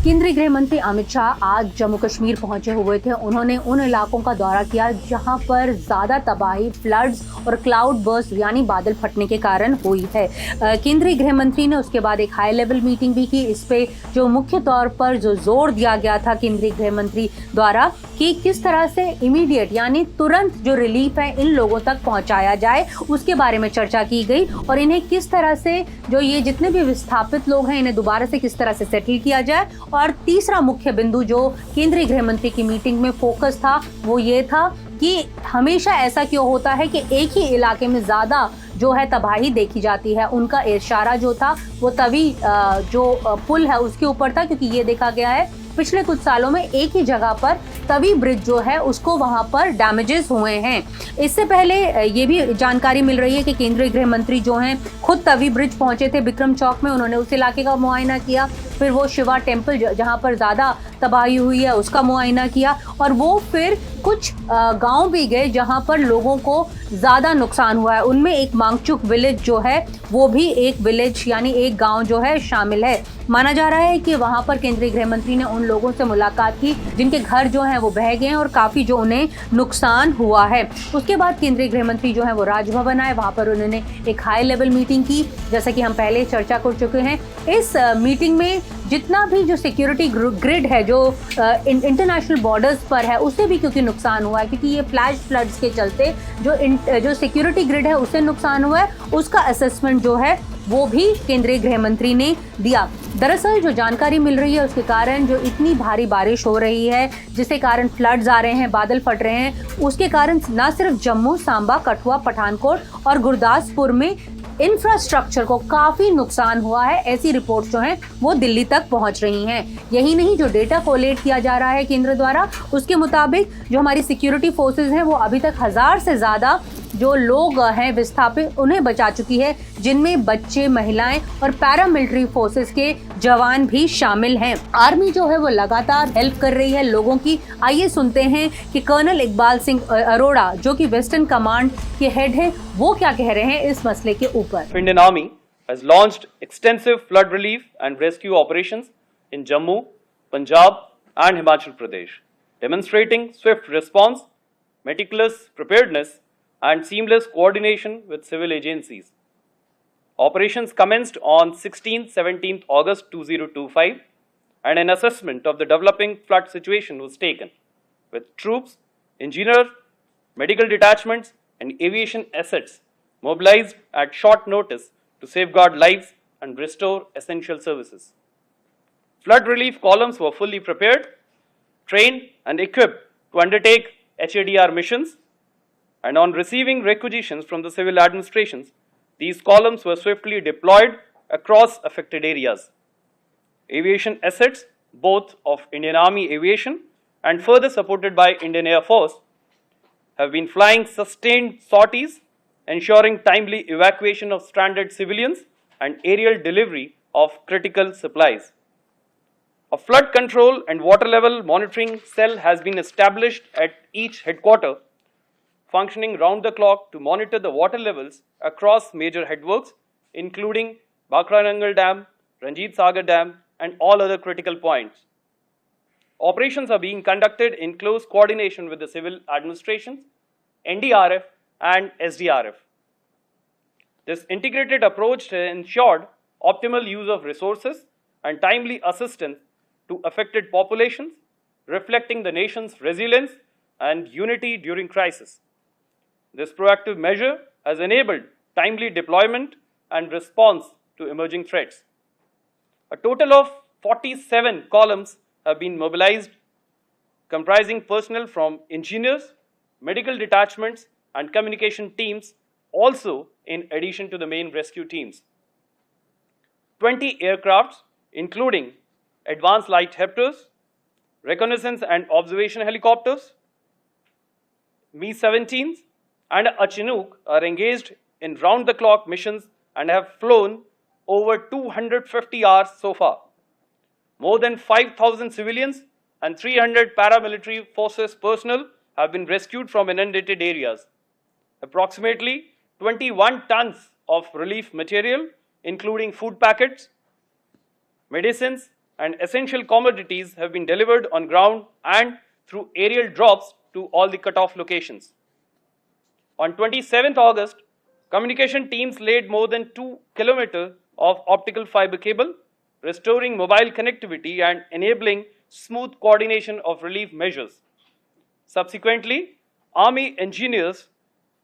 केंद्रीय गृह मंत्री अमित शाह आज जम्मू कश्मीर पहुंचे हुए थे। उन्होंने उन इलाकों का दौरा किया जहां पर ज्यादा तबाही फ्लड्स और क्लाउड बर्स्ट यानी बादल फटने के कारण हुई है। केंद्रीय गृह मंत्री ने उसके बाद एक हाई लेवल मीटिंग भी की। इस पे जो मुख्य तौर पर जो जोर दिया गया था केंद्रीय गृह मंत्री द्वारा कि किस तरह से इमीडिएट यानी तुरंत जो रिलीफ है इन लोगों तक पहुंचाया जाए, उसके बारे में चर्चा की गई और इन्हें किस तरह से जो ये जितने भी विस्थापित लोग हैं इन्हें दोबारा से किस तरह से सेटल किया जाए। और तीसरा मुख्य बिंदु जो केंद्रीय गृह मंत्री की मीटिंग में फोकस था वो ये था कि हमेशा ऐसा क्यों होता है कि एक ही इलाके में ज्यादा जो है तबाही देखी जाती है। उनका इशारा जो था वो तवी जो पुल है उसके ऊपर था, क्योंकि ये देखा गया है पिछले कुछ सालों में एक ही जगह पर तवी ब्रिज जो है उसको वहां पर डैमेजेस हुए हैं। इससे पहले ये भी जानकारी मिल रही है कि केंद्रीय गृह मंत्री जो हैं खुद तवी ब्रिज पहुंचे थे बिक्रम चौक में। उन्होंने उस इलाके का मुआयना किया, फिर वो शिवा टेम्पल जहां पर ज्यादा तबाही हुई है उसका मुआयना किया और वो फिर कुछ गांव भी गए जहां पर लोगों को ज्यादा नुकसान हुआ है। उनमें एक मांगचुक विलेज जो है वो भी एक विलेज यानी एक गांव जो है शामिल है। माना जा रहा है कि वहां पर केंद्रीय गृह मंत्री ने उन लोगों से मुलाकात की जिनके घर जो हैं वो बह गए हैं और काफी जो उन्हें नुकसान हुआ है। उसके बाद केंद्रीय गृह मंत्री जो है वो राजभवन आए, वहां पर उन्होंने एक हाई लेवल मीटिंग की। जैसा कि हम पहले चर्चा कर चुके हैं, इस मीटिंग में जितना भी जो सिक्योरिटी ग्रिड है जो इंटरनेशनल बॉर्डर्स पर है उसे भी क्योंकि नुकसान हुआ है, क्योंकि ये फ्लैश फ्लड्स के चलते जो सिक्योरिटी ग्रिड है उससे नुकसान हुआ है, उसका असेसमेंट जो है वो भी केंद्रीय गृह मंत्री ने दिया। दरअसल जो जानकारी मिल रही है उसके कारण जो इतनी भारी बारिश हो रही है जिसके कारण फ्लड्स आ रहे हैं, बादल फट रहे हैं, उसके कारण न सिर्फ जम्मू, सांबा, कठुआ, पठानकोट और गुरदासपुर में इंफ्रास्ट्रक्चर को काफी नुकसान हुआ है। ऐसी रिपोर्ट जो हैं वो दिल्ली तक पहुंच रही हैं। यही नहीं, जो डेटा कोलेट किया जा रहा है केंद्र द्वारा उसके मुताबिक जो हमारी सिक्योरिटी फोर्सेज हैं वो अभी तक 1000 से ज्यादा जो लोग हैं विस्थापित उन्हें बचा चुकी है, जिनमें बच्चे, महिलाएं और पैरामिलिट्री फोर्सेस के जवान भी शामिल हैं। आर्मी जो है वो लगातार हेल्प कर रही है लोगों की। आइए सुनते हैं कि कर्नल इकबाल सिंह अरोड़ा जो कि वेस्टर्न कमांड के हेड है वो क्या कह रहे हैं इस मसले के ऊपर। Indian army has launched extensive flood relief and rescue operations in Jammu, Punjab and Himachal Pradesh, demonstrating swift response, meticulous preparedness and seamless coordination with civil agencies. Operations commenced on 16th-17th August 2025 and an assessment of the developing flood situation was taken, with troops, engineers, medical detachments and aviation assets mobilized at short notice to safeguard lives and restore essential services. Flood relief columns were fully prepared, trained and equipped to undertake HADR missions, and on receiving requisitions from the civil administrations, these columns were swiftly deployed across affected areas. Aviation assets, both of Indian Army Aviation and further supported by Indian Air Force, have been flying sustained sorties, ensuring timely evacuation of stranded civilians and aerial delivery of critical supplies. A flood control and water level monitoring cell has been established at each headquarters, functioning round the clock to monitor the water levels across major headworks, including Bakranangal Dam, Ranjit Sagar Dam, and all other critical points. Operations are being conducted in close coordination with the civil administrations, NDRF, and SDRF. This integrated approach ensured optimal use of resources and timely assistance to affected populations, reflecting the nation's resilience and unity during crisis. This proactive measure has enabled timely deployment and response to emerging threats. A total of 47 columns have been mobilized, comprising personnel from engineers, medical detachments, and communication teams, also in addition to the main rescue teams. 20 aircrafts, including advanced light helicopters, reconnaissance and observation helicopters, Mi-17s, and a Chinook are engaged in round-the-clock missions and have flown over 250 hours so far. More than 5,000 civilians and 300 paramilitary forces personnel have been rescued from inundated areas. Approximately 21 tons of relief material, including food packets, medicines, and essential commodities have been delivered on ground and through aerial drops to all the cut-off locations. On 27th August, communication teams laid more than 2 kilometers of optical fiber cable, restoring mobile connectivity and enabling smooth coordination of relief measures. Subsequently, Army engineers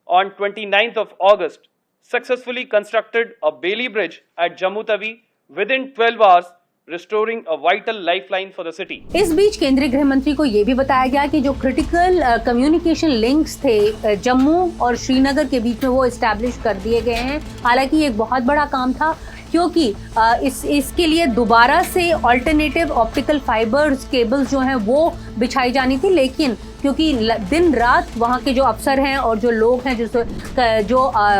on 29th of August successfully constructed a Bailey Bridge at Jammu Tawi within 12 hours, restoring a vital lifeline for the city. इस बीच केंद्रीय गृह मंत्री को ये भी बताया गया कि जो क्रिटिकल कम्युनिकेशन लिंक्स थे जम्मू और श्रीनगर के बीच में वो इस्टेब्लिश कर दिए गए हैं। हालांकि ये एक बहुत बड़ा काम था क्योंकि इसके लिए दोबारा से अल्टरनेटिव ऑप्टिकल फाइबर्स केबल्स जो हैं वो बिछाई जानी थी, लेकिन क्योंकि दिन रात वहाँ के जो अफसर हैं और जो लोग हैं जो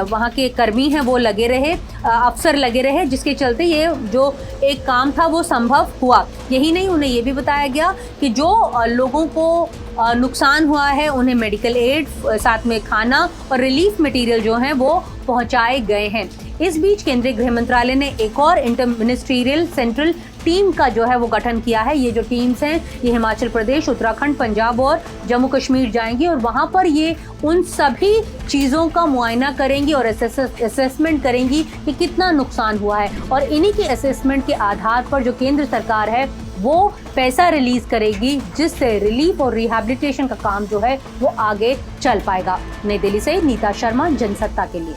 वहाँ के कर्मी हैं वो लगे रहे, अफसर लगे रहे, जिसके चलते ये जो एक काम था वो संभव हुआ। यही नहीं, उन्हें ये भी बताया गया कि जो लोगों को नुकसान हुआ है उन्हें मेडिकल एड, साथ में खाना और रिलीफ मटेरियल जो हैं वो पहुंचाए गए हैं। इस बीच केंद्रीय गृह मंत्रालय ने एक और इंटर मिनिस्ट्रियल सेंट्रल टीम का जो है वो गठन किया है। ये जो टीम्स हैं ये हिमाचल प्रदेश, उत्तराखंड, पंजाब और जम्मू कश्मीर जाएंगी और वहाँ पर ये उन सभी चीज़ों का मुआयना करेंगी और असेसमेंट करेंगी कि कितना नुकसान हुआ है, और इन्हीं की असेसमेंट के आधार पर जो केंद्र सरकार है वो पैसा रिलीज करेगी, जिससे रिलीफ और रिहैबिलिटेशन का काम जो है वो आगे चल पाएगा। नई दिल्ली से नीता शर्मा, जनसत्ता के लिए।